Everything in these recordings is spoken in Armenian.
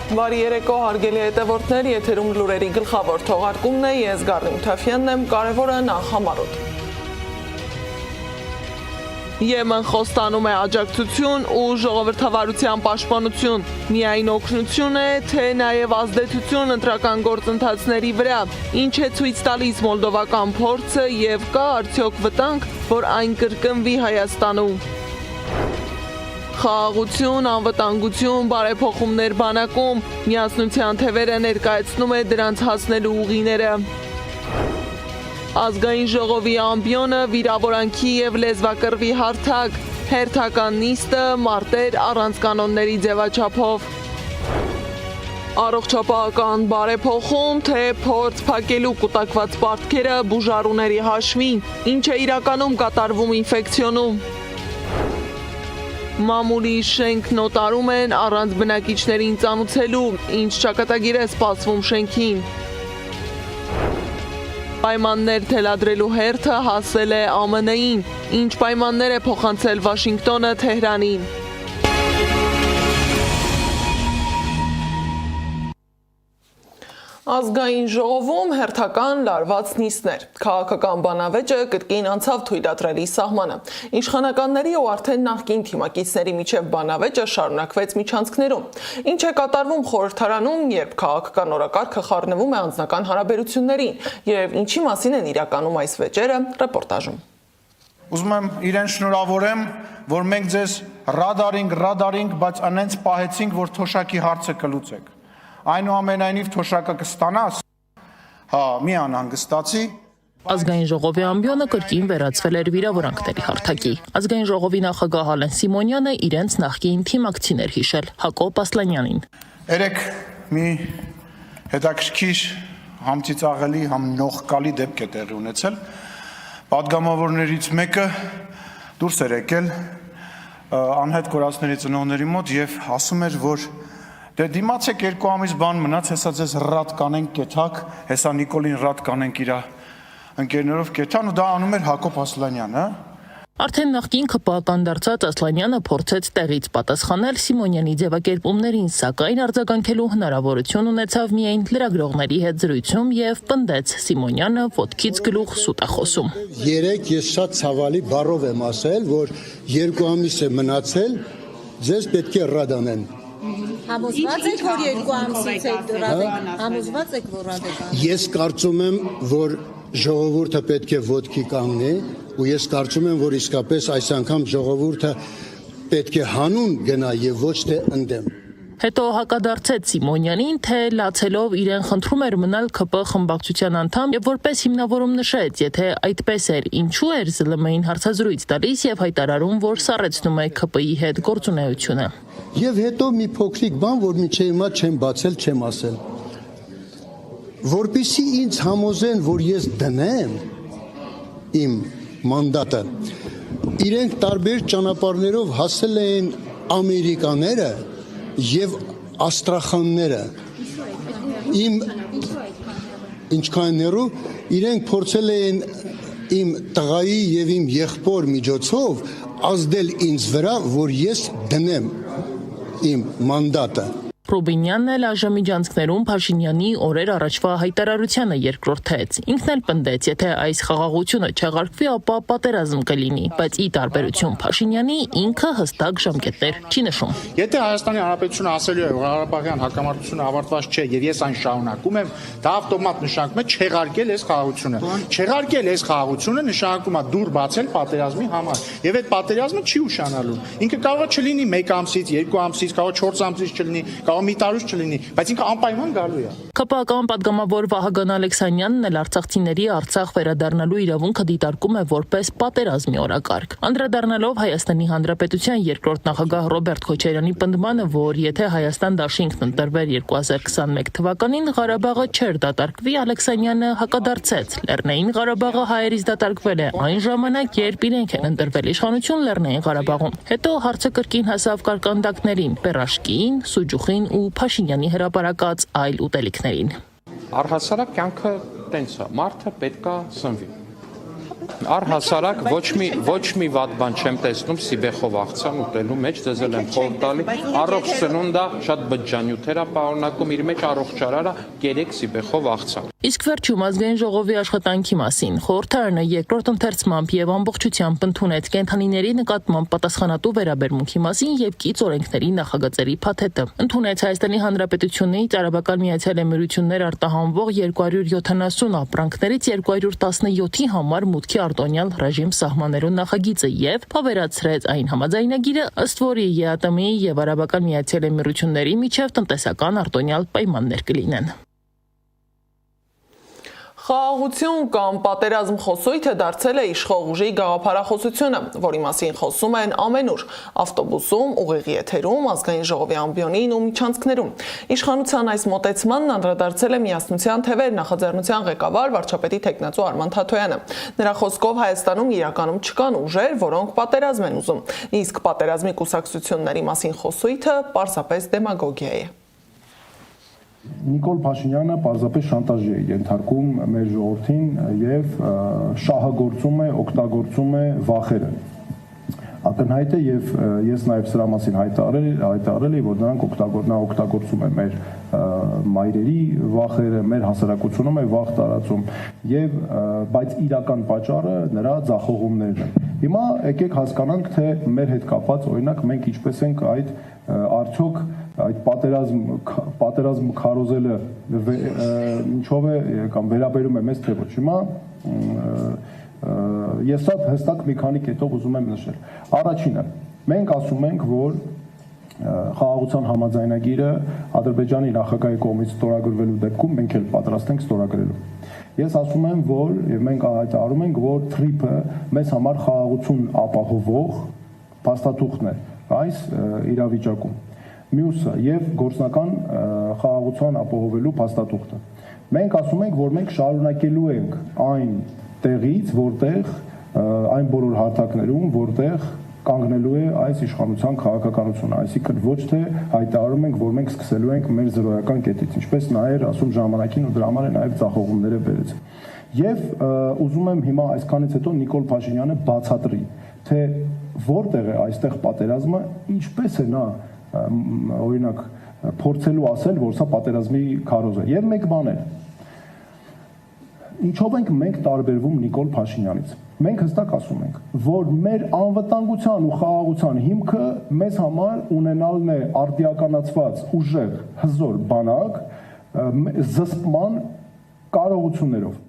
Բարի երեկո, հարգելի հետևորդներ, եթերում լուրերի գլխավոր թողարկումն է, ես Գառնի Մութաֆյանն եմ, կարևորը նախ համարոտ։ Եմեն խոստանում է աջակցություն ու ժողովրդավարության պաշտպանություն, միայն օգնություն է, թե նաև ազդեցություն ընտրական գործընթացների վրա, ինչ է ցույց տալիս մոլդովական փորձը եւ կա արդյոք վտանգ, որ այն կրկնվի Հայաստանում։ Խաղաղություն, անվտանգություն, բարեփոխումներ բանակում, միասնության թևերը ներկայացնում է դրանց հասնելու ուղիները։ Ազգային ժողովի ամբիոնը վիրավորանքի եւ լեզվակռվի հարթակ, հերթական նիստը մարտեր առանց կանոնների ձևաչափով։ Առողջապահական բարեփոխում, թե փորձ փակելու կուտակված պարտքերը բուժառուների հաշվին, ինչ է իրականում կատարվում ինֆեկցիոնում։ Մամուլի շենք նոտարում են առանց բնակիչներին ծանուցելու, ինչ ճակատագիր է սպասվում շենքին։ Պայմաններ թելադրելու հերթը հասել է ԱՄՆ-ին, ինչ պայմաններ է փոխանցել Վաշինգտոնը Թեհրանին։ Ազգային ժողովում հերթական լարված նիստներ, քաղաքական բանավեճը կրկին անցավ թույլատրելի սահմանը, իշխանականների ու արդեն նախկին թիմակիցների միջև բանավեճը շարունակվեց միջանցքներում, ինչ է կատարվում խորհրդարանում, երբ քաղաքական օրակարգը խառնվում է անձնական հարաբերություններին եւ ինչի մասին են իրականում այս վեճերը, ռեպորտաժում։ Ուզում եմ իրեն շնորհավորեմ, որ մենք ձեզ ռադարինգ, բայց անենց պահեցինք, որ թոշակի հարցը կլուծեք։ Այնուամենայնիվ թոշակը կստանաս, մի անհանգստացի։ Ազգային ժողովի ամբիոնը կրկին վերածվել էր վիրավորանքների հարթակի։ Ազգային ժողովի նախագահ Ալեն Սիմոնյանը իրենց նախկին թիմակցիներ հիշել Հակոբ Ասլանյանին։ Երեք մի հետաքրքիր համծիծաղելի, նողկալի դեպք է տեղի ունեցել։ Պատգամավորներից մեկը դուրս էր եկել անհետ կորածների ծնողների մոտ եւ ասում էր, որ դե դիմացեք 2 ամիս բան մնաց, հեսա ձեզ ռատ կանենք կեթակ, հեսա Նիկոլին ռատ կանենք իր ընկերներով կեթան ու դա անում էր Հակոբ Ասլանյանը։ Արդեն նախկին ԿՊԱ-ական դարձած Ասլանյանը փորձեց տեղից պատասխանել Սիմոնյանի ձևակերպումներին, սակայն արձագանքելու հնարավորություն ունեցավ միայն լրագրողների հետ զրույցում եւ պնդեց Սիմոնյանը ոտքից գլուխ սուտ է խոսում։ Երեք ես շատ ցավալի բառով եմ ասել, որ 2 ամիս է մնացել, ձեզ պետք է ռադ անեն։ Համոզված եք, որ 2 ամսից եք ռադեկ, համոզված եք, որ ռադեկ։ Ես կարծում եմ, որ ժողովուրդը պետք է ոտքի կանգնի ու ես կարծում եմ, որ իսկապես այս անգամ ժողովուրդը պետք է հանուն գնա եւ ոչ թե ընդդեմ։ Հետո հակադարձեց Սիմոնյանին, թե լացելով իրեն խնդրում էր մնալ ԿՊ խմբակցության անդամ եւ որպես հիմնավորում նշեց, եթե այդպես էր, ինչու էր ԶԼՄ-ին հարցազրույց տալիս եւ հայտարարում, որ սառեցնում է ԿՊ-ի հետ գործունեությունը։ Եվ հետո մի փոքրիկ բան, որ մինչև հիմա չեմ բացել, չեմ ասել։ Որպեսզի ինձ համոզեն, որ ես դնեմ իմ մանդատը, իրենք տարբեր ճանապարհներով հասել էին ամերիկաները եւ աստրախանները իմ ինչքաններու իրենք փորձել էին իմ տղայի եւ իմ եղբոր միջոցով ազդել ինձ վրա, որ ես դնեմ իմ մանդատը։ Ռուբինյանն էլ այժմիջանցքներում Փաշինյանի օրեր առաջվա հայտարարությանը երկրորդեց։ Ինքն էլ պնդեց, եթե այս խաղաղությունը չեղարկվի, ապա պատերազմ կլինի, բայց ի տարբերություն Փաշինյանի ինքը հստակ ժամկետներ չի նշում։ Եթե Հայաստանի Հանրապետությունը ասելու է, որ Ղարաբաղյան հակամարտությունը ավարտված չէ եւ ես այն շարունակում եմ, դա ավտոմատ նշանակում է չեղարկել այս խաղաղությունը։ Չեղարկել այս խաղաղությունը նշանակում է դուր բացել պատերազմի համար։ Եվ այդ պատերազմը չի ուշանալու։ Ինքը կարող է չլինի 1 ամսից, 2 ամսից, կարող է 4 ամսից չլինի, մի տարուց չլինի, բայց ինքը անպայման գալու է։ ԿՊԱ-ական պատգամավոր Վահագն Ալեքսանյանն էլ արցախցիների Արցախ վերադառնալու իրավունքը դիտարկում է որպես պատերազմի օրակարգ։ Անդրադառնալով Հայաստանի Հանրապետության երկրորդ նախագահ Ռոբերտ Քոչարյանի պնդմանը, որ եթե Հայաստան դաշինքն ընտրվեր 2021 թվականին, Ղարաբաղը չէր դատարկվի, Ալեքսանյանը հակադարձեց։ Լեռնային Ղարաբաղը հայերից դատարկվել է այն ժամանակ, երբ իրենք են ընտրվել իշխանություն Լեռնային Ղարաբաղում։ Հետո հարցը կրկին հասավ կարկանդակներին, Պերաշկին, Սուջուխին ու Փաշինյանի հրապարակած այլ ուտելիքներին։ Առհասարակ կյանքը տենց է, մարդը պետքա սնվի։ Առհասարակ ոչ մի վատ բան չեմ տեսնում Սիբեխով աղցան ուտելու մեջ, դες էլ եմ խոր տալի։ Առողջ սնունդա, շատ բջջանյութեր է պարունակում, իր մեջ առողջարարը 3 Սիբեխով աղցան։ Իսկ վերջում ազգային ժողովի աշխատանքի մասին խորհրդարանը երկրորդ ընթերցմամբ եւ ամբողջությամբ ընդունեց կենդանիների նկատմամբ պատասխանատու վերաբերմունքի մասին եւ կից օրենքների նախագծերի փաթեթը։ Ընդունեց Հայաստանի Հանրապետությունից Արաբական Միացյալ Էմիրություններ արտահանվող 270 ապրանքներից 217-ի համար մուտքի արտոնյալ ռեժիմ սահմանելու նախագիծը եւ փավերացրեց այն համաձայնագիրը, ըստ որի ԵԱՏՄ-ի եւ Արաբական Միացյալ Էմիրությունների միջև տնտեսական արտոնյալ պայմաններ կլինեն։ Խաղաղություն կամ պատերազմ խոսույթը դարձել է իշխող ուժի գաղափարախոսությունը, որի մասին խոսում են ամենուր՝ ավտոբուսում, ուղիղ եթերում, ազգային ժողովի ամբիոնին ու միջանցքներում։ Իշխանության այս մոտեցմանն անդրադարձել է Միասնության թևեր նախաձեռնության ղեկավար վարչապետի թեկնածու Արման Թաթոյանը։ Նրա խոսքով Հայաստանում իրականում չկան ուժեր, որոնք պատերազմ են ուզում, իսկ պատերազմի կուսակցությունների մասին խոսույթը պարզապես դեմագոգիա է։ Նիկոլ Փաշինյանը պարզապես շանտաժի է ենթարկում մեր ժողովրդին եւ շահագործում է, օգտագործում է վախերը։ Ակնհայտ է եւ ես նաեւ սրա մասին հայտարարել եմ, որ նա օգտագործում է մեր մայրերի վախերը, մեր հասարակությունում է վախ տարածում եւ բայց իրական պատճառը նրա ձախողումներն են։ Հիմա եկեք հասկանանք, թե մեր հետ կապած օրինակ մենք ինչպես ենք այդ արդյոք այդ պատերազմ քարոզելը ինչով է կամ վերաբերում է մեզ թե ոչ։ Հիմա ես շատ հստակ մի քանի կետով ուզում եմ նշել։ Առաջինը, մենք ասում ենք, որ խաղաղության համաձայնագիրը Ադրբեջանի նախագահի կողմից ստորագրվելու դեպքում մենք էլ պատրաստ ենք ստորագրելու։ Ես ասում եմ, որ եւ մենք հայտարարում ենք, որ TRIP-ը մեզ համար խաղաղություն ապահովող փաստաթուղթն է այս իրավիճակում։ Մյուսը եւ գործնական խաղաղության ապահովելու փաստաթուղթը։ Մենք ասում ենք, որ մենք շարունակելու ենք այն տեղից, որտեղ այն բոլոր հարթակներում, որտեղ կանգնելու է այս իշխանության քաղաքականությունը, այսինքն ոչ թե հայտարարում ենք, որ մենք սկսելու ենք մեր զրոյական կետից, ինչպես նաեւ ասում ժամանակին ու դրա համար է նաեւ ձախողումները բերեց։ Եվ ուզում եմ հիմա այսքանից հետո Նիկոլ Փաշինյանը բացատրի, թե որտեղ է այստեղ պատերազմը, ինչպես է նա օրինակ փորձելու ասել, որ սա պատերազմի քարոզ է։ Եվ մեկ բան է։ Ինչով ենք մենք տարբերվում Նիկոլ Փաշինյանից։ Մենք հստակ ասում ենք, որ մեր անվտանգության ու խաղաղության հիմքը մեզ համար ունենալն է արդիականացված ուժեղ հզոր բանակ զսպման կարողություններով։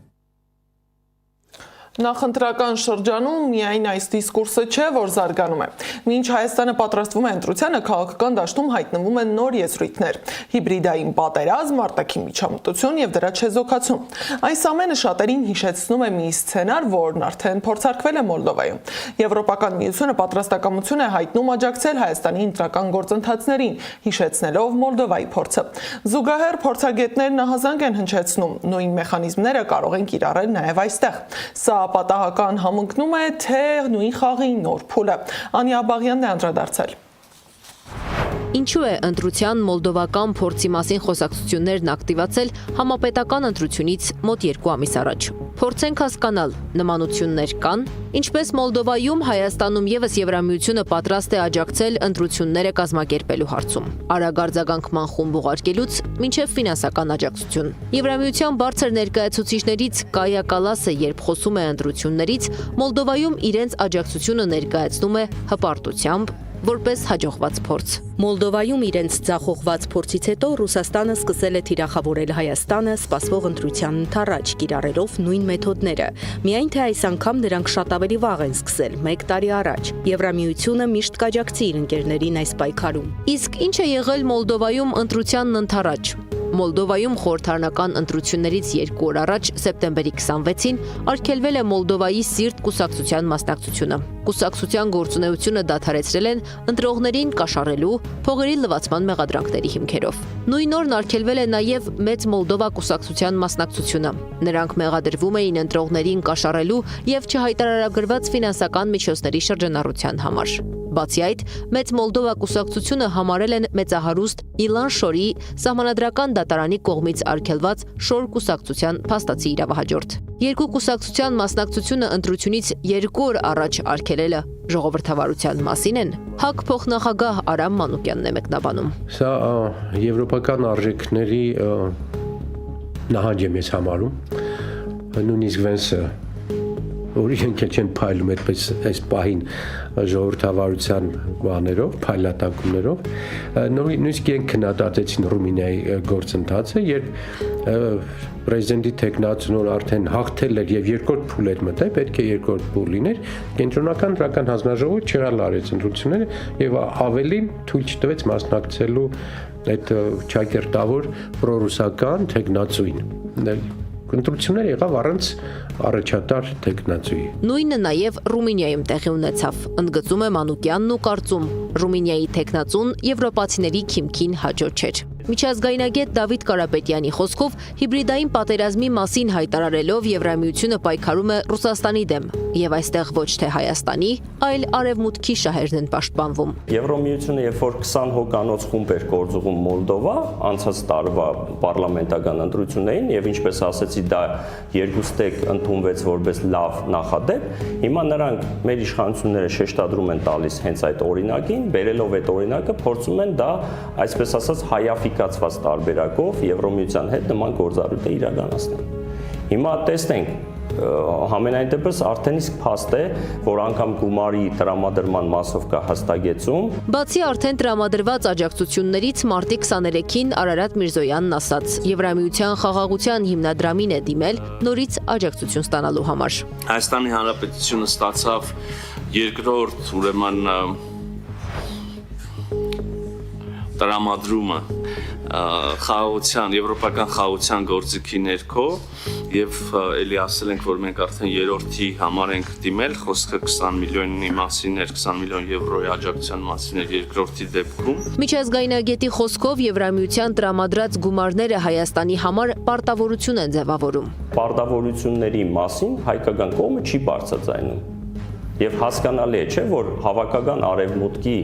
Նախընտրական շրջանում միայն այս դիսկուրսը չէ, որ զարգանում է։ Մինչ Հայաստանը պատրաստվում է ընտրությանը, քաղաքական դաշտում հայտնվում են նոր եզրույթներ՝ հիբրիդային պատերազմ, արտաքին միջամտություն եւ դրա չեզոքացում։ Այս ամենը շատերին հիշեցնում է մի սցենար, որն արդեն փորձարկվել է Մոլդովայում։ Եվրոպական միությունը պատրաստակամություն է հայտնում աջակցել Հայաստանի ընտրական գործընթացներին, հիշեցնելով Մոլդովայի փորձը։ Զուգահեռ փորձագետներն ահազանգ են հնչեցնում, նույն մեխանիզմները կարող են կիրառել նաեւ այստեղ։ Սա պատահական համընկնում է, թե նույն խաղի նոր փուլը։ Անիա Բաղյանն է անդրադարձել։ Ինչու է ընտրության մոլդովական փորձի մասին խոսակցություններն ակտիվացել համապետական ընտրությունից մոտ 2 ամիս առաջ։ Փորձենք հասկանալ, նմանություններ կան, ինչպես Մոլդովայում, Հայաստանում եւս Եվրամիությունը պատրաստ է աջակցել ընտրությունները կազմակերպելու հարցում։ Արագ արձագանքման խումբ ուղարկելուց մինչև ֆինանսական աջակցություն։ Եվրամիության բարձր ներկայացուցիչներից Կայա Կալասը, երբ խոսում է ընտրություններից, Մոլդովայում իրենց աջակցությունը ներկայացնում է հպարտությամբ, որպես հաջողված փորձ։ Մոլդովայում իրենց ձախողված փորձից հետո Ռուսաստանը սկսել է թիրախավորել Հայաստանը սպասվող ընտրության ընթառաջ, կիրառելով նույն մեթոդները։ Միայն թե այս անգամ նրանք շատ ավելի վաղ են սկսել, 1 տարի առաջ։ Եվրամիությունը միշտ կաջակցի իր ընկերներին այս պայքարում։ Իսկ ինչ է եղել Մոլդովայում ընտրությանն ընթառաջ։ Մոլդովայում խորհրդարանական ընտրություններից 2 օր առաջ, սեպտեմբերի 26-ին, արգելվել է Մոլդովայի Սիրտ կուսակցության մասնակցությունը։ Կուսակցության գործունեությունը դադարեցրել են ընտրողներին կաշառելու, փողերի լվացման մեղադրանքների հիմքերով։ Նույն օրն արգելվել է նաև Մեծ Մոլդովա կուսակցության մասնակցությունը։ Նրանք մեղադրվում էին ընտրողներին կաշառելու եւ չհայտարարագրված ֆինանսական միջոցների շրջանառության համար։ Բացի այդ, Մեծ Մոլդովա կուսակցությունը համարել են մեծահարուստ Իլան Շորի սահմանադրական դատարանի կողմից արգելված Շոր կուսակցության փաստացի իրավահաջորդ։ Երկու կուսակցության մասնակցությունը ընտրությունից 2 օր առաջ արգելելը ժողովրդավարության մասին են։ ՀԱԿ փոխնախագահ Արամ Մանուկյանն է մեկնաբանում։ Սա եվրոպական արժեքների նահանջ եմ ես համարում, նույնիսկ Վենսը, որի ընկել չեն փայլում այդպես այս պահին ժողովրդավարության բաներով, փայլատակումներով, նույնիսկ իրենք քննադատեցին Ռումինիայի գործընթացը, երբ պրեզիդենտի թեկնածուն արդեն հաղթել էր եւ երկրորդ փուլ էր մտել, պետք է երկրորդ փուլ լիներ, կենտրոնական դրական հանձնաժողովը չեղալ արեց ընտրությունները եւ ավելին թույլ չտվեց մասնակցելու այդ ճակերտավոր պրոռուսական թեկնածուին։ Ընտրությունները եղավ առանց առաջատար թեկնածուի։ Նույնը նաև Ռումինիայում տեղի ունեցավ, ընդգծում է Մանուկյանն ու կարծում, Ռումինիայի թեկնածուն եվրոպացիների քիմքին հաջող չէր։ Միջազգայնագետ Դավիթ Կարապետյանի խոսքով հիբրիդային պատերազմի մասին հայտարարելով Եվրամիությունը պայքարում է Ռուսաստանի դեմ, եւ այստեղ ոչ թե Հայաստանի, այլ արևմուտքի շահերն են պաշտպանվում։ Եվրամիությունը երբ որ 20 հոգանոց խումբ էր գործողում Մոլդովա, անցած տարվա պարլամենտական ընտրություններին եւ ինչպես ասեցի, դա երկուստեք ընդունվեց որպես լավ նախադեպ, հիմա նրանք մեր իշխանությունները շեշտադրում են տալիս հենց այդ օրինակին, բերելով այդ օրինակը փորձում են դա, այսպես ասած, հայաֆիկացված տարբերակով Եվրոմիության հետ նման գործառույթ իրականացնել։ Հիմա տեսնենք, համենայն դեպս արդեն իսկ փաստ է, որ անգամ գումարի տրամադրման մասով կա հաստատեցում։ Բացի արդեն տրամադրված աջակցություններից մարտի 23-ին Արարատ Միրզոյանն ասաց, Եվրամիության խաղաղության հիմնադրամին է դիմել նորից աջակցություն ստանալու համար։ Հայաստանի Հանրապետությունը ստացավ երկրորդ ուրեմն տրամադրումը խաղաղության, եվրոպական խաղաղության գործիքի ներքո եւ ելի ասել ենք, որ մենք արդեն երրորդի համար ենք դիմել, խոսքը 20 միլիոնի մասին էր, 20 միլիոն եվրոյի աջակցության մասին էր երկրորդի դեպքում։ Միջազգայնագետի խոսքով Եվրամիության տրամադրած գումարները Հայաստանի համար պարտավորություն են ձևավորում։ Պարտավորությունների մասին հայկական կողմը չի բարձրացնում։ Եվ հասկանալի է, չէ, որ հավաքական արևմուտքի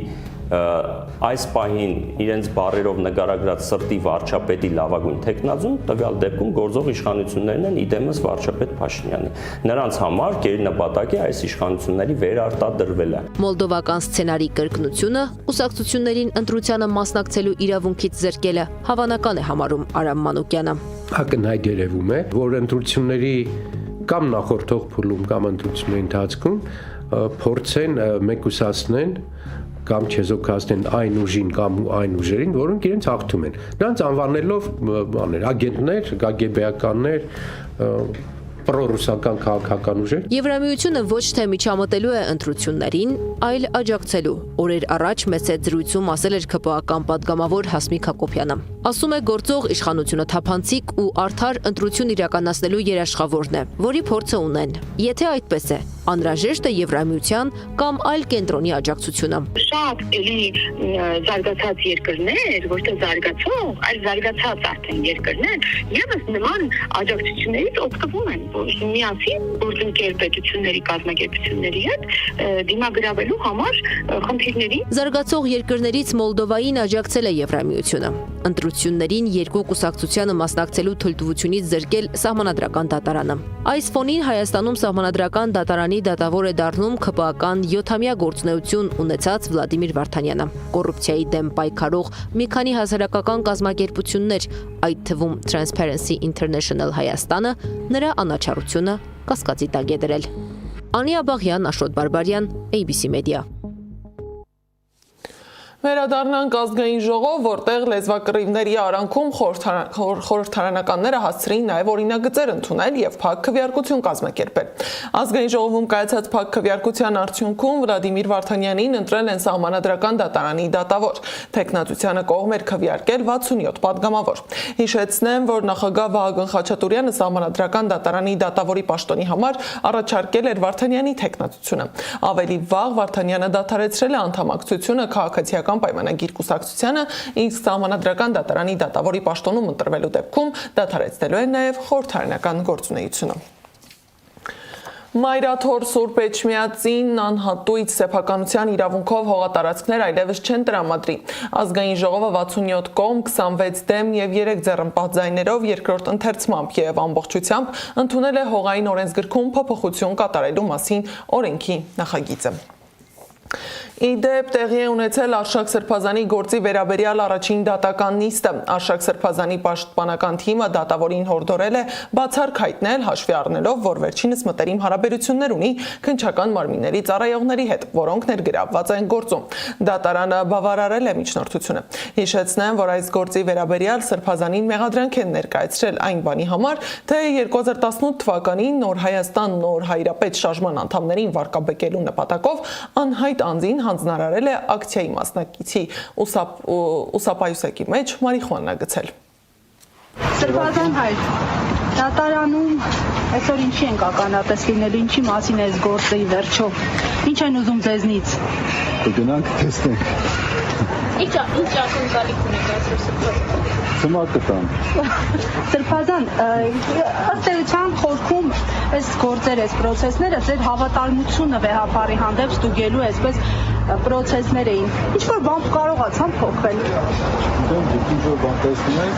այս պահին իրենց բարերով նկարագրած սրտի վարչապետի լավագույն թեկնածուն տվյալ դեպքում գործող իշխանություններն են իդեմս վարչապետ Փաշինյանի։ Նրանց համար գերնպատակ է այս իշխանությունների վերարտադրվելը։ Մոլդովական սցենարի կրկնությունը կուսակցություններին ընտրությանը մասնակցելու իրավունքից զրկելը հավանական է համարում Արամ Մանուկյանը։ Ակնհայտ երևում է, որ ընտրությունների կամ նախորդող փուլում կամ ընտրությունների ընթացքում փորձեն մեկուսացնեն կամ չեզոքացնեն այն ուժին կամ այն ուժերին, որոնք իրենց հաղթում են։ Նրանց անվանելով ագենտներ, կգբ-ականներ, պրոռուսական քաղաքական ուժեր։ Եվրամիությունը ոչ թե միջամտելու է ընտրություններին, այլ աջակցելու։ Օրեր առաջ մեծ զրույցում ասել էր ԿՊԱ-ական պատգամավոր Հասմիկ Հակոբյանը։ Ասում է, գործող իշխանությունը թափանցիկ ու արդար ընտրություն իրականացնելու երաշխավորն է, որի փորձը ունեն։ Եթե այդպես է, անհրաժեշտ է Եվրամիության կամ այլ կենտրոնի աջակցությունը։ Շատ էլի զարգացած երկրներ, ոչ թե զարգացող, այլ զարգացած արդեն երկրներ, եւս նման աջակցություններից օգտվում են, որ միասին գործընկեր պետությունների կազմակերպությունների հետ դիմագրավելու համար խնդիրների։ Զարգացող երկրներից Մոլդովային աջակցել է Եվրամիությունը։ Ընտրություններին երկու կուսակցությանը մասնակցելու թույլտվությունից զրկել սահմանադրական դատարանը։ Այս ֆոնին Հայաստանում սահմանադրական դատարանի դատավոր է դառնում ԿՊԱ-ական 7-ամյա գործունեություն ունեցած Վլադիմիր Վարդանյանը։ Կոռուպցիայի դեմ պայքարող մի քանի հասարակական կազմակերպություններ, այդ թվում Transparency International Հայաստանը, նրա անաչառությունը կասկածի տակ է դրել։ Անի Աբաղյան, Աշոտ Բարբարյան, ABC Media։ Վերադառնանք ազգային ժողով, որտեղ լեզվակռիվների արանքում խորհրդարանականները հասցրին նաև օրինագծեր ընդունել եւ փակ քվեարկություն կազմակերպել։ Ազգային ժողովում կայացած փակ քվեարկության արդյունքում Վլադիմիր Վարդանյանին ընտրել են սահմանադրական դատարանի դատավոր։ Տեխնատությանը կողմ էր քվեարկել 67 падգամավոր։ Հիշեցնեմ, որ նախագահ Վահագն Խաչատուրյանը սահմանադրական դատարանի դատավորի պաշտոնի համար առաջարկել էր Վարդանյանի տեխնատությունը։ Ավելի վաղ Վարդանյանը դադարեցրել է անդամակցությունը քաղաքացիական պայմանագիր կուսակցությանը, իսկ սահմանադրական դատարանի դատավորի պաշտոնում ընտրվելու դեպքում դադարեցնելու են նաև խորհրդարանական գործունեությունը։ Մայրաթոր Սուրբ Էջմիածին անհատույց սեփականության իրավունքով հողատարածքներ այլևս չեն տրամադրի։ Ազգային ժողովը 67 կողմ, 26 դեմ եւ 3 ձեռնպահ ձայներով երկրորդ ընթերցմամբ եւ ամբողջությամբ ընդունել է հողային օրենսգրքում փոփոխություն կատարելու մասին օրենքի նախագիծը։ Իդեպ տեղի է ունեցել Արշակ Սրբազանի գործի վերաբերյալ առաջին դատական նիստը։ Արշակ Սրբազանի պաշտպանական թիմը դատավորին հորդորել է բացառք հայտնել, հաշվի առնելով, որ վերջինս մտերիմ հարաբերություններ ունի քննչական մարմինների ծառայողների հետ, որոնք ներգրավված են գործում։ Դատարանը բավարարել է միջնորդությունը։ Հիշեցնեմ, որ այս գործի վերաբերյալ Սրբազանին մեղադրանք են ներկայացրել այն բանի համար, թե 2018 թվականին Նոր Հայաստան նոր հայրապետ շարժման անդամներին վարկաբեկելու նպատակով անհայտ անձին հանձնարարել է ակցիայի մասնակիցի ուսապայուսակի մեջ մարիխուանա գցել։ Սրբազան հայր, դատարանում այսօր ինչի ենք ականատես լինելու, ինչի մասին է այս գործը ի վերջո, ինչ են ուզում ձեզնից։ Կգնանք տեսնենք։ Ինչ ակնկալիք ունեք այսօր Սրբազան։ Ցմակ կտան։ Սրբազան, ըստ էության խորքում այս գործերը, այս process-ները ձեր հավատարմությունը վեհապարի հանդեպ ստուգելու այսպես process-ներ էին։ Ինչ-որ բան կարողացան փոխել։ Դուք ինչ-որ բան տեսնում եք։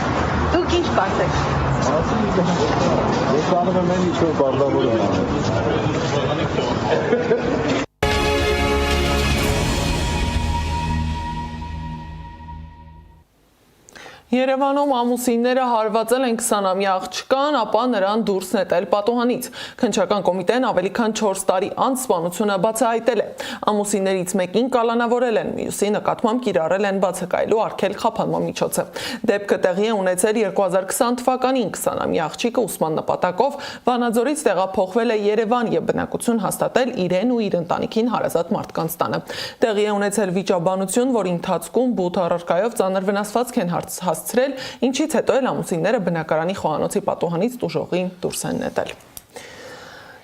Դուք ինչ կասեք։ Ես անում եմ ինչ-որ բարձրավոր եմ անում։ Երևանում ամուսինները հարվածել են 20-ամյա աղջկան, ապա նրան դուրս նետել պատուհանից։ Քննչական կոմիտեն ավելի քան 4 տարի անց սպանությունը բացահայտել է։ Ամուսիններից մեկին կալանավորել են, մյուսի նկատմամբ կիրառել են բացակայելու արգել խափանման միջոցը։ Դեպքը տեղի է ունեցել 2020 թվականին 20-ամյա աղջիկը ուսման նպատակով Վանաձորից տեղափոխվել է Երևան եւ բնակություն հաստատել իրեն ու իր ընտանիքին հարազատ մարդկանց տանը։ Տեղի է ունեցել վիճաբանություն, որի ընթացքում բութ առարկայով ծանր վնասվածք են հասցրել, ինչից հետո էլ ամուսինները բնակարանի խոհանոցի պատուհանից տուժողի դուրս են նետել։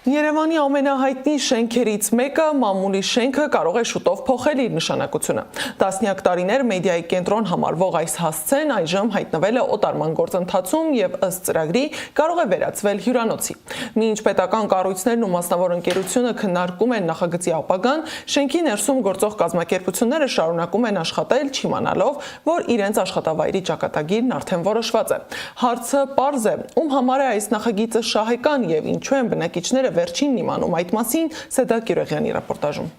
Երևանի ամենահայտնի շենքերից մեկը մամուլի շենքը կարող է շուտով փոխել իր նշանակությունը։ Տասնյակ տարիներ մեդիայի կենտրոն համարվող այս հասցեն այժմ հայտնվել է օտարման գործընթացում եւ ըստ ծրագրի կարող է վերածվել հյուրանոցի։ Մինչ պետական կառույցներն ու մասնավոր ընկերությունը քննարկում են նախագծի ապագան, շենքի ներսում գործող կազմակերպությունները շարունակում են աշխատել, չիմանալով, որ իրենց աշխատավայրի ճակատագիրն արդեն որոշված է։ Հարցը պարզ է, ում համար է այս նախագիծը շահեկան եւ ինչու են բնակիչները վերջինն իմանում այդ մասին Սեդա Կիրողյանի ռեպորտաժում։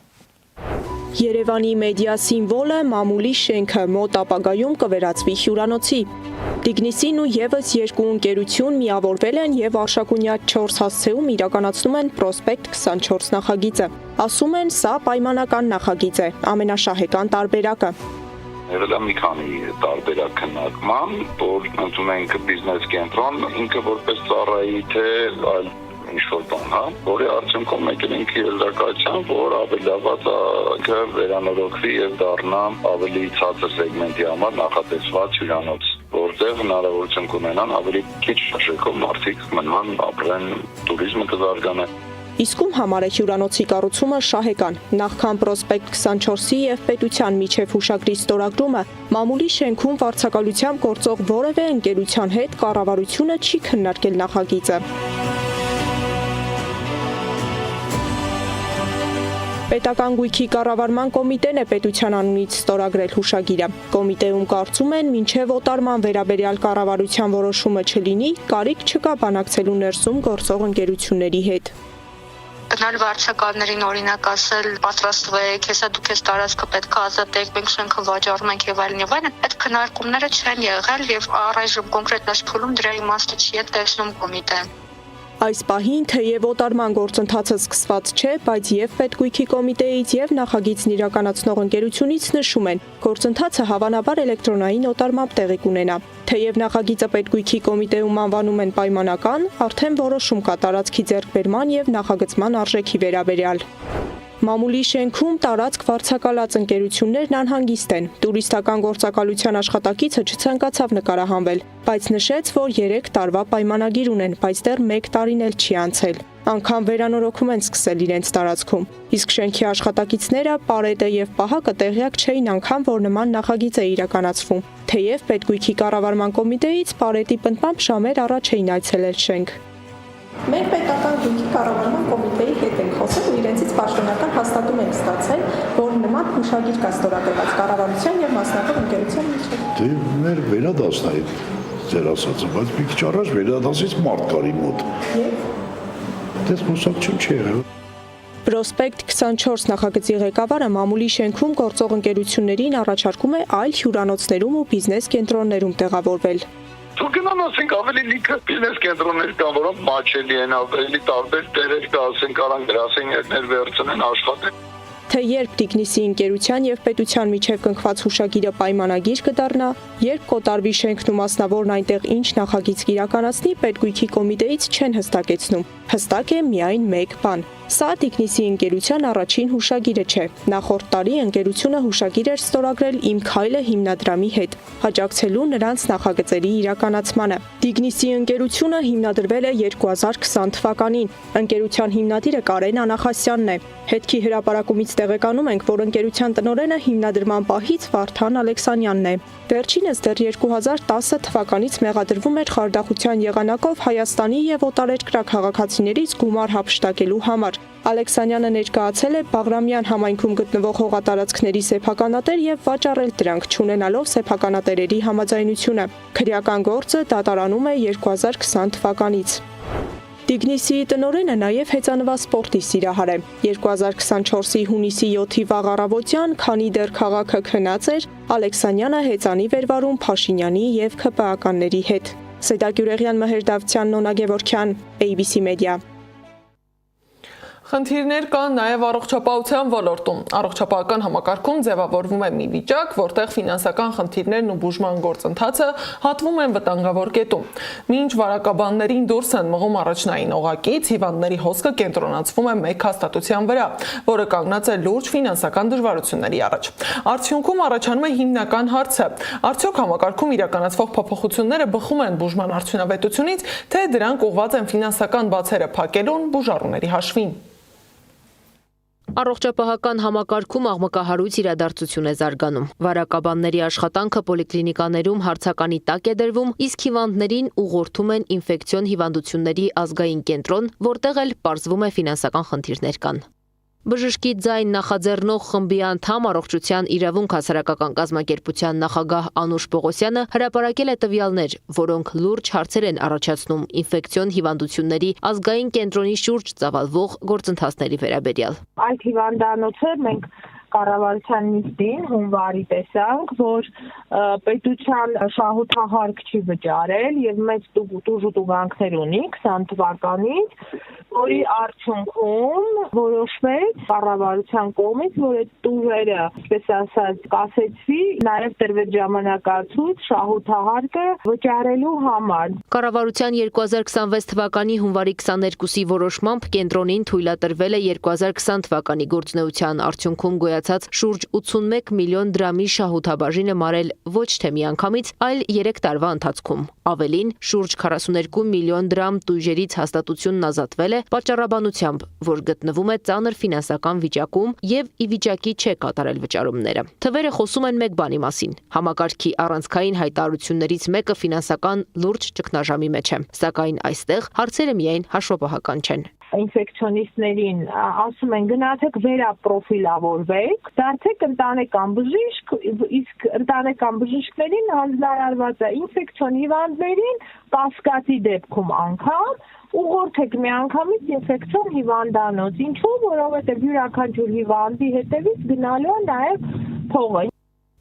Երևանի մեդիա սիմվոլը մամուլի շենքը մոտ ապագայում կվերածվի հյուրանոցի։ Տիգնիսին ու եւս երկու ընկերություն միավորվել են եւ Արշակունյա 4 հասցեում իրականացնում են Պրոսպեկտ 24 նախագիծը։ Ասում են, սա պայմանական նախագիծ է, ամենաշահեկան տարբերակը։ Եղել է մի քանի տարբերակ քննարկման, որ ընդունում ենք բիզնես կենտրոն, ինքը որպես ծառայի թե այլ ինչ-որ բան, որի արդյունքում եկել ենք եզրակացության, որ ավելաված ակը վերանորոգվի եւ դառնա ավելի ցածր սեգմենտի համար նախատեսված հյուրանոց, որտեղ հնարավորություն կունենան ավելի քիչ շրջակով մարդիկ մնան, ապրեն, туриզմը կզարգանա։ Իսկում համար է հյուրանոցի կառուցումը շահեկան։ Նախքան Պրոսպեկտ 24-ի եւ պետության միջև հուշագրի ստորագրումը մամուլի շենքում վարձակալությամբ գործող որևէ ընկերության հետ կառավարությունը չի քննարկել նախագիծը։ Պետական գույքի կառավարման կոմիտեն է պետության անունից ստորագրել հուշագիրը։ Կոմիտեում կարծում են, մինչև օտարման վերաբերյալ կառավարության որոշումը չլինի, կարիք չկա բանակցելու ներսում գործող ընկերությունների հետ։ Գնալ վարձակալներին օրինակ ասել պատրաստվեք, հեսա դուք այս տարածքը պետք է ազատեք, մենք շենքը վաճառում ենք եւ այլն եւ այլն, այդ քննարկումները չեն եղել եւ առայժմ կոնկրետ այս փուլում դրա իմաստը չի տեսնում կոմիտեն։ Այս պահին թեև օտարման գործընթացը սկսված չէ, բայց եւ պետգույքի կոմիտեից եւ նախագիծն իրականացնող ընկերությունից նշում են, գործընթացը հավանաբար էլեկտրոնային օտարմամբ տեղի կունենա։ Թեև նախագիծը պետգույքի կոմիտեում անվանում են պայմանական, արդեն որոշում կա տարածքի ձեռքբերման եւ նախագծման արժեքի վերաբերյալ։ Մամուլի շենքում տարածք վարձակալած ընկերություններն անհանգիստ են։ Տուրիստական գործակալության աշխատակիցը չցանկացավ նկարահանվել, բայց նշեց, որ 3 տարվա պայմանագիր ունեն, բայց դեռ 1 տարին էլ չի անցել։ Անգամ վերանորոգում են սկսել իրենց տարածքում։ Իսկ շենքի աշխատակիցները Պարետը եւ Պահակը տեղյակ չէին անգամ, որ նման նախագիծ է իրականացվում։ Թեև պետգույքի կառավարման կոմիտեից Պարետի պնդմամբ ժամեր առաջ էին այցելել շենք։ Մենք պետական գույքի կառավարման կոմիտեի հետ ենք խոսել ու իրենցից պաշտոնական հաստատում ենք ստացել, որ նման հուշագիր կա ստորագրված կառավարության եւ մասնավոր ընկերության միջեւ։ Դե մեր վերադասն է ձեր ասածը, բայց մի քիչ առաջ վերադասից մարդ կարի մոտ։ Եվ դες խոսակցություն չի եղել։ Պրոսպեկտ 24 նախագծի ղեկավարը մամուլի շենքում գործող ընկերություններին առաջարկում է այլ հյուրանոցներում ու բիզնես կենտրոններում տեղավորվել։ Դու գնան ասենք ավելի լիքը բիզնես կենտրոններ կան, որոնք մաչելի են, ավելի տարբեր տերեր կա, ասենք արան գրասենյակներ վերցնեն աշխատեն։ Թե երբ Տիգնիսի ընկերության եւ պետության միջև կնքված հուշագիրը պայմանագիր կդառնա, երբ կոտարվի շենքն ու մասնավորն այնտեղ ինչ նախագիծ կիրականացնի, պետգույքի կոմիտեից չեն հստակեցնում։ Հստակ է միայն մեկ բան. սա Տիգնիսի ընկերության առաջին հուշագիրը չէ։ Նախորդ տարի ընկերությունը հուշագիր էր ստորագրել «Իմ քայլը» հիմնադրամի հետ, աջակցելու նրանց նախագծերի իրականացմանը։ Տիգնիսի ընկերությունը հիմնադրվել է 2020 թվականին։ Ընկերության հիմնադիրը Կարեն Անախասյանն է։ Հետքի հրապարակումից տեղեկանում ենք, որ ընկերության տնօրենը հիմնադրման պահից Վարդան Ալեքսանյանն է։ Վերջինս դեռ 2010 թվականից մեղադրվում էր խարդախության եղանակով Հայաստանի եւ օտարերկրյա քաղաքացիներից գումար հափշտակելու համար։ Ալեքսանյանը ներկայացել է Բաղրամյան համայնքում գտնվող հողատարածքների սեփականատեր եւ վաճառել դրանք, չունենալով սեփականատերերի համաձայնությունը։ Քրեական գործը դատարանում է 2020 թվականից։ Տիգնիսի տնօրենը նաև հեծանվա սպորտի սիրահար է։ 2024-ի հունիսի 7-ի վաղ առավոտյան, քանի դեռ քաղաքը քնած էր, Ալեքսանյանը հեծանի վերվարում Փաշինյանի եւ ՔՊԱ-ականների հետ։ Սեդա Գյուրեղյան, Մհեր Դավթյան, Նոնա Գևորգյան, ABC Media։ Խնդիրներ կան նաև առողջապահության ոլորտում։ Առողջապահական համակարգում ձևավորվում է մի վիճակ, որտեղ ֆինանսական խնդիրներն ու բուժման գործընթացը հատվում են վտանգավոր կետում։ Մինչ վարակաբաններին դուրս են մղում առաջնային օղակից, հիվանդների հոսքը կենտրոնացվում է մեկ հաստատության վրա, որը կանգնած է լուրջ ֆինանսական դժվարությունների առաջ։ Արդյունքում առաջանում է հիմնական հարցը. արդյոք համակարգում իրականացվող փոփոխությունները բխում են բուժման արդյունավետությունից, թե դրանք ուղղված են ֆինանսական բացերը փակելուն բուժառուների հաշվին։ Առողջապահական համակարգում աղմկահարույց իրադարձություն է զարգանում։ Վարակաբանների աշխատանքը պոլիկլինիկաներում հարցականի տակ է դրվում, իսկ հիվանդներին ուղղորդում են ինֆեկցիոն հիվանդությունների ազգային կենտրոն, որտեղ էլ պարզվում է ֆինանսական խնդիրներ կան։ Բժշկի ձայն նախաձեռնող խմբի անդամ առողջության իրավունք հասարակական կազմակերպության նախագահ Անուշ Պողոսյանը հրապարակել է տվյալներ, որոնք լուրջ հարցեր են առաջացնում ինֆեկցիոն հիվանդությունների ազգային կենտրոնի շուրջ ծավալվող գործընթացների վերաբերյալ։ Այդ հիվանդանոցը մենք կառավարության նիստին հունվարի տեսանք, որ պետության շահութահարկ չի վճարել եւ մեծ տուժուտուգանքներ ունի 20 թվականից, որի արդյունքում որոշվեց կառավարության կողմից, որ այդ տուժերը, այսպես ասած, կասեցվի նաեւ տրվեց ժամանակացույց շահութահարկը վճարելու համար։ Կառավարության 2026 թվականի հունվարի 22-ի որոշմամբ կենտրոնին թույլատրվել է 2020 թվականի գործունեության արդյունքում գոյացած շուրջ 81 միլիոն դրամի շահութաբաժինը մարել ոչ թե միանգամից, այլ 3 տարվա ընթացքում։ Ավելին, շուրջ 42 միլիոն դրամ տույժերից հաստատությունն ազատվել է պատճառաբանությամբ, որ գտնվում է ծանր ֆինանսական վիճակում եւ ի վիճակի չէ կատարել վճարումները։ Թվերը խոսում են մեկ բանի մասին. համակարգի առանցքային հայտարարություններից մեկը ֆինանսական լուրջ ճգնաժամի մեջ է, սակայն այստեղ հարցերը միայն հաշվապահական չեն։ Ինֆեկցիոնիստներին ասում են գնացեք վերապրոֆիլավորվեք, դարձեք ընտանեկան բժիշկ, իսկ ընտանեկան բժիշկներին հանձնարարված է ինֆեկցիոն հիվանդներին կասկածի դեպքում անգամ ուղղորդեք միանգամից ինֆեկցիոն հիվանդանոց։ Ինչու՞, որովհետև յուրաքանչյուր հիվանդի հետևից գնալու է նաև փողը։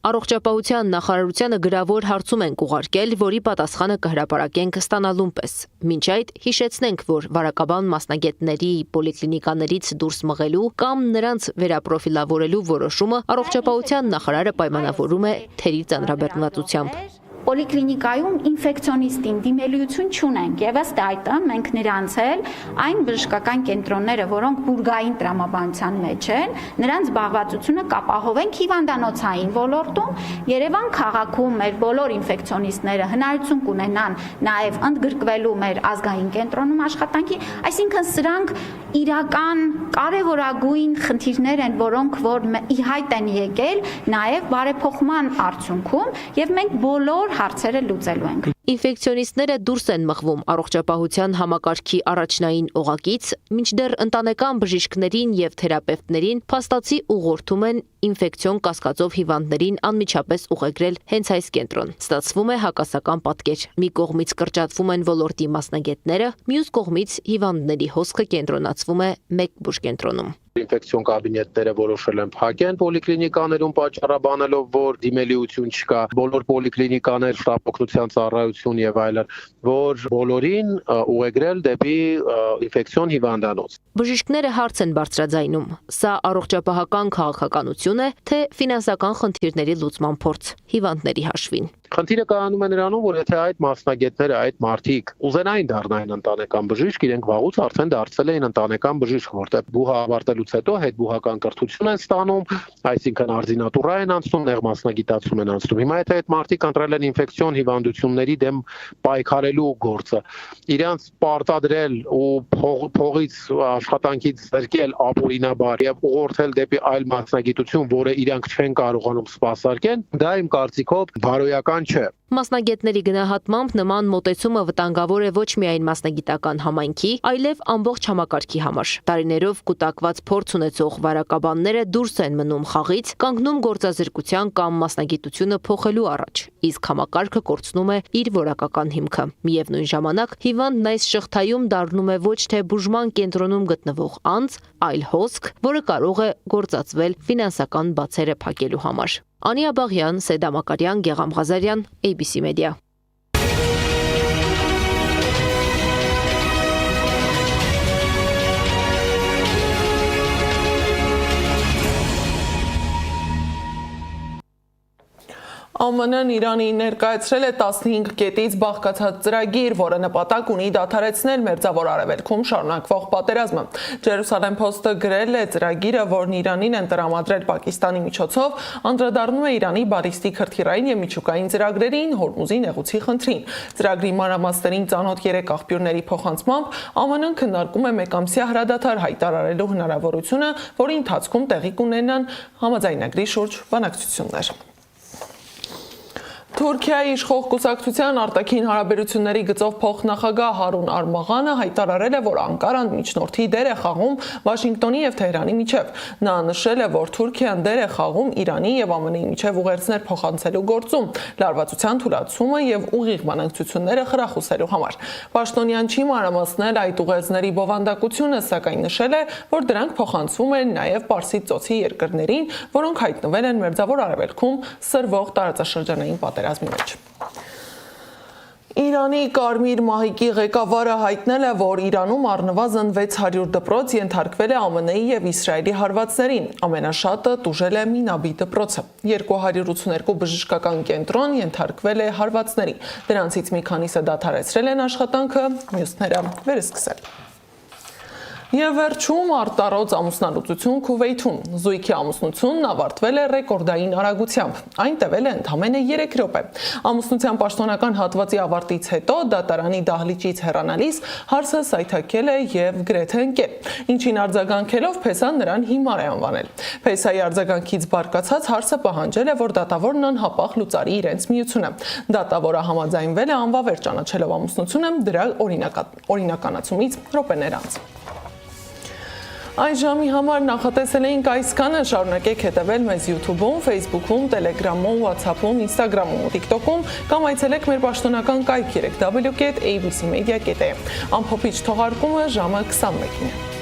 Առողջապահության նախարարությանը գրավոր հարցում ենք ուղարկել, որի պատասխանը կհրապարակենք ստանալուն պես։ Մինչ այդ հիշեցնենք, որ վարակաբան մասնագետների պոլիկլինիկաներից դուրս մղելու կամ նրանց վերապրոֆիլավորելու որոշումը առողջապահության նախարարը պայմանավորում է թերի ծանրաբեռնվածությամբ։ Պոլիկլինիկայում ինֆեկցիոնիստին դիմելիություն չունենք եւ ըստ այդը մենք նրանց էլ այն բժշկական կենտրոնները, որոնք բուրգային տրամաբանության մեջ են, նրանց զբաղվածությունը կապահովենք հիվանդանոցային ոլորտում, Երևան քաղաքում մեր բոլոր ինֆեկցիոնիստները հնարություն կունենան նաեւ ընդգրկվելու մեր ազգային կենտրոնում աշխատանքի, այսինքն սրանք իրական կարևորագույն խնդիրներ են, որոնք որ ի հայտ են եկել նաեւ բարեփոխման արդյունքում եւ մենք բոլոր հարցերը լուծելու ենք։ Ինֆեկցիոնիստները դուրս են մղվում առողջապահության համակարգի առաջնային օղակից, մինչդեռ ընտանեկան բժիշկներին եւ թերապևտներին փաստացի ուղղորդում են ինֆեկցիոն կասկածով հիվանդներին անմիջապես ուղեկրել հենց այս կենտրոն։ Ստացվում է հակասական պատկեր։ Մի կողմից կրճատվում են ոլորտի մասնագետները, մյուս կողմից հիվանդների հոսքը կենտրոնացվում է մեկ բուժկենտրոնում։ Ինֆեկցիոն կաբինետները որոշել են փակեն պոլիկլինիկաներում պատճառաբանելով, որ դիմելիություն չկա, բոլոր պոլիկլինիկաներ, շտապօգնության ծառայություն եւ այլն, որ բոլորին ուղեկրել դեպի ինֆեկցիոն հիվանդանոց։ Բժիշկները հարց են բարձրաձայնում. սա առողջապահական քաղաքականություն է, թե ֆինանսական խնդիրների լուծման փորձ հիվանդների հաշվին։ Խնդիրը կայանում է նրանում, որ եթե այդ մասնագետները, այդ մարդիկ ուզենային դառնային ընտանեկան բժիշկ, իրենք վաղուց արդեն դարձել էին ընտանեկան բժիշկ, որտեղ բուհը ավարտելուց հետո հետբուհական կրթություն են ստանում, այսինքն արձինատուրա են անցնում, նեղ մասնագիտացում են անցնում։ Հիմա եթե այդ մարդիկ ընտրել են ինֆեկցիոն հիվանդությունների դեմ պայքարելու գործը, իրանց պարտադրել ու փողից աշխատանքից զրկել ապօրինաբար եւ ուղղորդել դեպի այլ մասնագիտություն, որը իրանք չեն կարողանում սպասարկեն, դա իմ կարծիքով բարոյական չէ։ Մասնագետների գնահատմամբ նման մոտեցումը վտանգավոր է ոչ միայն մասնագիտական համայնքի, այլև ամբողջ համակարգի համար։ Տարիներով կուտակված փորձ ունեցող վարակաբանները դուրս են մնում խաղից, կանգնում գործազրկության կամ մասնագիտությունը փոխելու առաջ, իսկ համակարգը կորցնում է իր որակական հիմքը։ Միևնույն ժամանակ հիվանդն այս շղթայում դառնում է ոչ թե բուժման կենտրոնում գտնվող անձ, այլ հոսք, որը կարող է գործածվել ֆինանսական բացերը փակելու համար։ Անիա Բաղյան, Սեդա Մակարյան, Գեգամ Ղազարյան, ABC Media։ ԱՄՆ-ն Իրանի ներկայացրել է 15 կետից բաղկացած ծրագիր, որը նպատակ ունի դադարեցնել Մերձավոր Արևելքում շարունակվող պատերազմը։ Jerusalem Post-ը գրել է ծրագիրը, որն Իրանին են տրամադրել Պակիստանի միջոցով, անդրադառնում է Իրանի բալիստիկ հրթիռային և միջուկային ծրագրերին, Հորմուզի նեղուցի խնդրին։ Ծրագրի մանրամասներին ծանոթ 3 աղբյուրների փոխանցմամբ ԱՄՆ-ն քննարկում է մեկամսյա հրադադար հայտարարելու հնարավորությունը, որի ընթացքում տեղի կունենան համաձայնագրի շուրջ բանակցություններ։ Թուրքիայի իշխող կուսակցության արտաքին հարաբերությունների գծով փոխնախագահ Հարուն Արմաղանը հայտարարել է, որ Անկարան միջնորդի դեր է խաղում Վաշինգտոնի և Թեհրանի միջև։ Նա նշել է, որ Թուրքիան դեր է խաղում Իրանի և ԱՄՆ-ի միջև ուղերձներ փոխանցելու գործում, լարվածության թույլատվումը և ուղիղ բանակցությունները խրախուսելու համար։ Պաշտոնյան չի մանրամասնել այդ ուղերձների բովանդակությունը, սակայն նշել է, որ դրանք փոխանցվում են նաև Պարսից ծոցի երկրներին, որոնք հայտնվել են Մերձավոր Արևելքում սրվող տարածաշրջանային պատերազմի մեջ։ Իրանի Կարմիր մահիկի ղեկավարը հայտնել է, որ Իրանում առնվազն 600 դպրոց ենթարկվել է ԱՄՆ-ի և Իսրայելի հարվածներին, ամենաշատը տուժել է Մինաբի դպրոցը։ 282 բժշկական կենտրոն ենթարկվել է հարվածների, դրանցից մի քանիսը դադարեցրել են աշխատանքը, մյուսները վերսկսել։ Եվ վերջում արտառոց ամուսնալուծություն Քուվեյթում։ Զույգի ամուսնությունն ավարտվել է ռեկորդային արագությամբ։ Այն տևել է ընդամենը 3 րոպե։ Ամուսնության պաշտոնական հատվածի ավարտից հետո դատարանի դահլիճից հեռանալիս հարսը սայթաքել է եւ գրեթե ընկել, ինչին արձագանքելով Փեսան նրան հիմար է անվանել։ Փեսայի արձագանքից բարկացած հարսը պահանջել է, որ դատավորն անհապաղ լուծարի իրենց միությունը։ Դատավորը համաձայնվել է անվավեր ճանաչելով ամուսնությունը դրա օրինականացումից րոպեներ անց։ Այս ժամի համար նախատեսել էինք այսքանը, շարունակեք հետևել մեզ YouTube-ում, Facebook-ում, Telegram-ում, WhatsApp-ում, Instagram-ում ու TikTok-ում կամ այցելեք մեր պաշտոնական կայք www.abcmedia.am։ Ամփոփիչ թողարկումը ժամը 21-ին է։